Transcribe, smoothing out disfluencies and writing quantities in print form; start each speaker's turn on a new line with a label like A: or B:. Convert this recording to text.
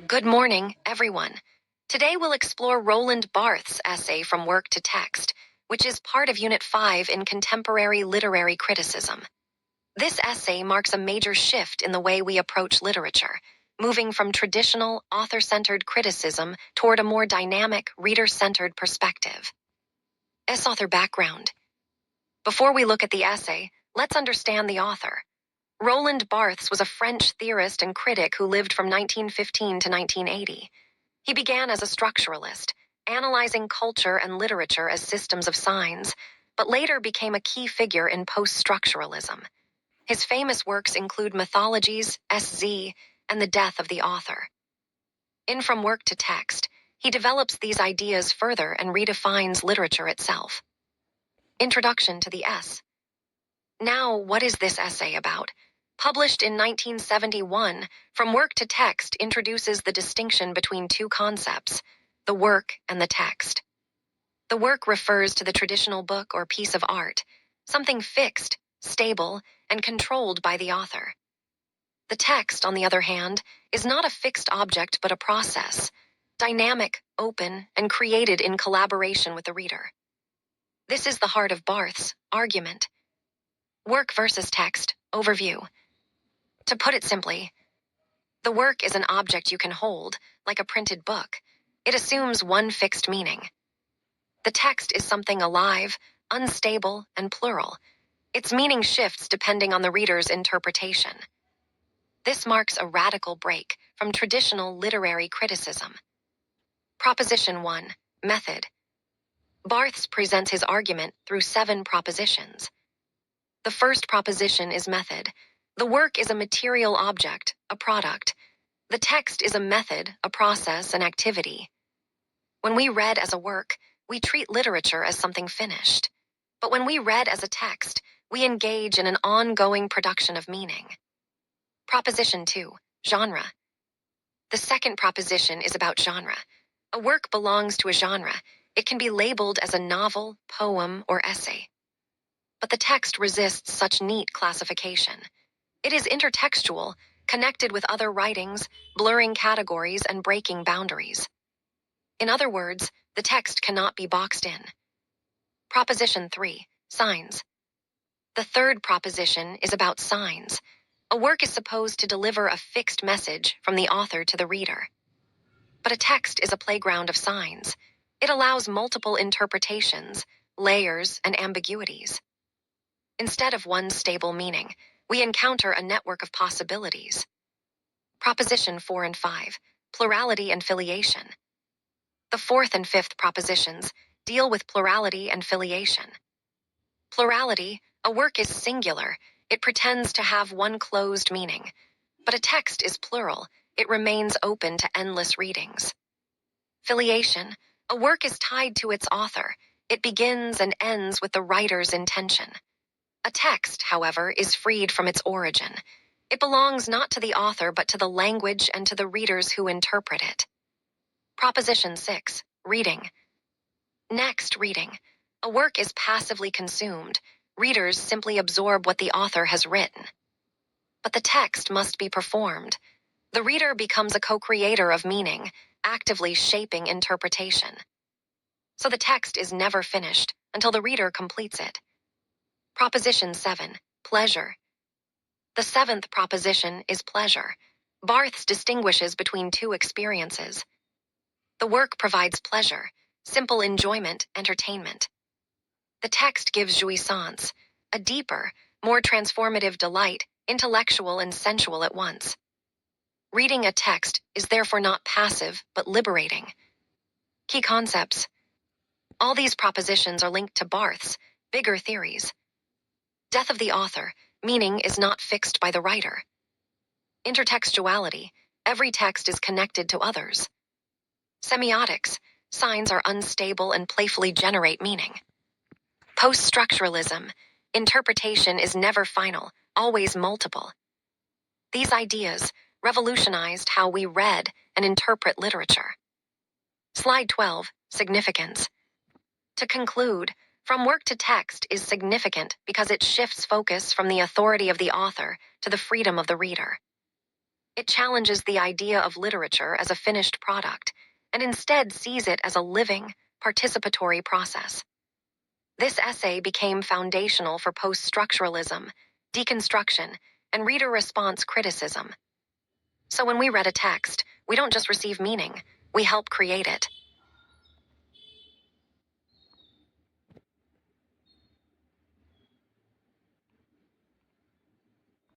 A: Good morning, everyone. Today we'll explore Roland Barthes' essay From Work to Text, which is part of Unit 5 in Contemporary Literary Criticism. This essay marks a major shift in the way we approach literature, moving from traditional, author-centered criticism toward a more dynamic, reader-centered perspective. Author background. Before we look at the essay, let's understand the author. Roland Barthes was a French theorist and critic who lived from 1915 to 1980. He began as a structuralist, analyzing culture and literature as systems of signs, but later became a key figure in poststructuralism. His famous works include Mythologies, SZ, and The Death of the Author. In From Work to Text, he develops these ideas further and redefines literature itself. Introduction to the S. Now, what is this essay about? Published in 1971, From Work to Text introduces the distinction between two concepts, the work and the text. The work refers to the traditional book or piece of art, something fixed, stable, and controlled by the author. The text, on the other hand, is not a fixed object but a process, dynamic, open, and created in collaboration with the reader. This is the heart of Barthes' argument. Work versus text, overview. To put it simply, the work is an object you can hold, like a printed book. It assumes one fixed meaning. The text is something alive, unstable, and plural. Its meaning shifts depending on the reader's interpretation. This marks a radical break from traditional literary criticism. Proposition 1. Method. Barthes presents his argument through 7 propositions. The first proposition is method. The work is a material object, a product. The text is a method, a process, an activity. When we read as a work, we treat literature as something finished. But when we read as a text, we engage in an ongoing production of meaning. Proposition 2. Genre. The second proposition is about genre. A work belongs to a genre. It can be labeled as a novel, poem, or essay. But the text resists such neat classification. It is intertextual, connected with other writings, blurring categories and breaking boundaries. In other words, the text cannot be boxed in. Proposition 3. Signs. The third proposition is about signs. A work is supposed to deliver a fixed message from the author to the reader. But a text is a playground of signs. It allows multiple interpretations, layers, and ambiguities. Instead of one stable meaning, we encounter a network of possibilities. Proposition 4 and 5, plurality and filiation. The fourth and fifth propositions deal with plurality and filiation. Plurality, a work is singular. It pretends to have one closed meaning. But a text is plural. It remains open to endless readings. Filiation, a work is tied to its author. It begins and ends with the writer's intention. A text, however, is freed from its origin. It belongs not to the author but to the language and to the readers who interpret it. Proposition 6. Reading. Next, reading. A work is passively consumed. Readers simply absorb what the author has written. But the text must be performed. The reader becomes a co-creator of meaning, actively shaping interpretation. So the text is never finished until the reader completes it. Proposition 7. Pleasure. The seventh proposition is pleasure. Barthes distinguishes between two experiences. The work provides pleasure, simple enjoyment, entertainment. The text gives jouissance, a deeper, more transformative delight, intellectual and sensual at once. Reading a text is therefore not passive, but liberating. Key concepts. All these propositions are linked to Barthes' bigger theories. Death of the author, meaning is not fixed by the writer. Intertextuality, every text is connected to others. Semiotics, signs are unstable and playfully generate meaning. Poststructuralism, interpretation is never final, always multiple. These ideas revolutionized how we read and interpret literature. Slide 12, significance. To conclude, From Work to Text is significant because it shifts focus from the authority of the author to the freedom of the reader. It challenges the idea of literature as a finished product and instead sees it as a living, participatory process. This essay became foundational for poststructuralism, deconstruction, and reader response criticism. So when we read a text, we don't just receive meaning, we help create it.